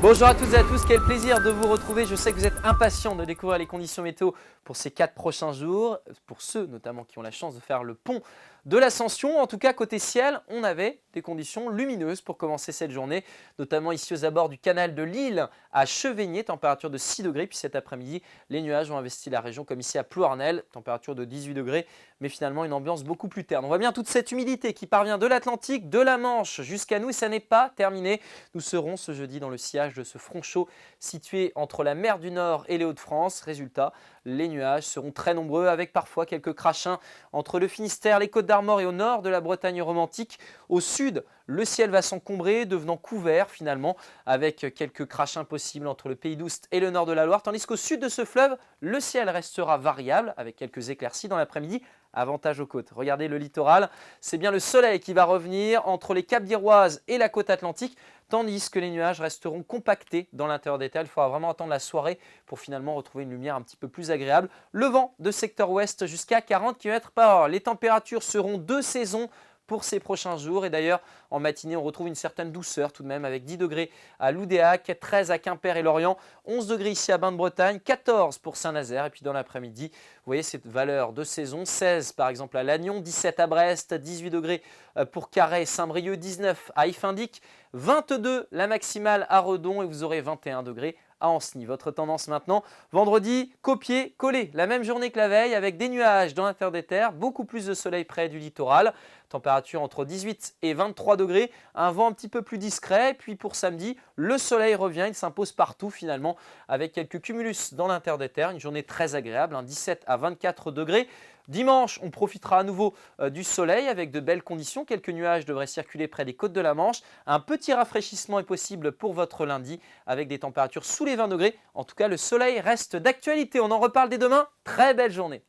Bonjour à toutes et à tous, quel plaisir de vous retrouver. Je sais que vous êtes impatients de découvrir les conditions météo pour ces 4 prochains jours. Pour ceux notamment qui ont la chance de faire le pont de l'Ascension. En tout cas, côté ciel, on avait des conditions lumineuses pour commencer cette journée, notamment ici aux abords du canal de Lille à Chevigné, température de 6 degrés. Puis cet après-midi, les nuages ont investi la région comme ici à Plouarnel, température de 18 degrés, mais finalement une ambiance beaucoup plus terne. On voit bien toute cette humidité qui parvient de l'Atlantique, de la Manche jusqu'à nous et ça n'est pas terminé. Nous serons ce jeudi dans le sillage de ce front chaud situé entre la mer du Nord et les Hauts-de-France. Résultat, les nuages seront très nombreux avec parfois quelques crachins entre le Finistère, les Côtes-d'Armor et au nord de la Bretagne romantique. Au sud, le ciel va s'encombrer, devenant couvert finalement avec quelques crachins possibles entre le Pays d'Oust et le nord de la Loire. Tandis qu'au sud de ce fleuve, le ciel restera variable avec quelques éclaircies dans l'après-midi. Avantage aux côtes. Regardez le littoral, c'est bien le soleil qui va revenir entre les Caps d'Iroise et la côte atlantique, tandis que les nuages resteront compactés dans l'intérieur des terres. Il faudra vraiment attendre la soirée pour finalement retrouver une lumière un petit peu plus agréable. Le vent de secteur ouest jusqu'à 40 km/h. Les températures seront de saison pour ces prochains jours. Et d'ailleurs, en matinée, on retrouve une certaine douceur tout de même avec 10 degrés à Loudéac, 13 à Quimper et Lorient, 11 degrés ici à Bain-de-Bretagne, 14 pour Saint-Nazaire. Et puis dans l'après-midi, vous voyez cette valeur de saison, 16 par exemple à Lannion, 17 à Brest, 18 degrés pour Carhaix et Saint-Brieuc, 19 à Ifindic, 22 la maximale à Redon et vous aurez 21 degrés à Ancenis. Votre tendance maintenant, vendredi, copier-coller. La même journée que la veille avec des nuages dans l'intérieur des terres, beaucoup plus de soleil près du littoral. Température entre 18 et 23 degrés, un vent un petit peu plus discret. Puis pour samedi, le soleil revient, il s'impose partout finalement avec quelques cumulus dans l'intérieur des terres. Une journée très agréable, 17 à 24 degrés. Dimanche, on profitera à nouveau du soleil avec de belles conditions. Quelques nuages devraient circuler près des côtes de la Manche. Un petit rafraîchissement est possible pour votre lundi avec des températures sous les 20 degrés. En tout cas, le soleil reste d'actualité. On en reparle dès demain. Très belle journée.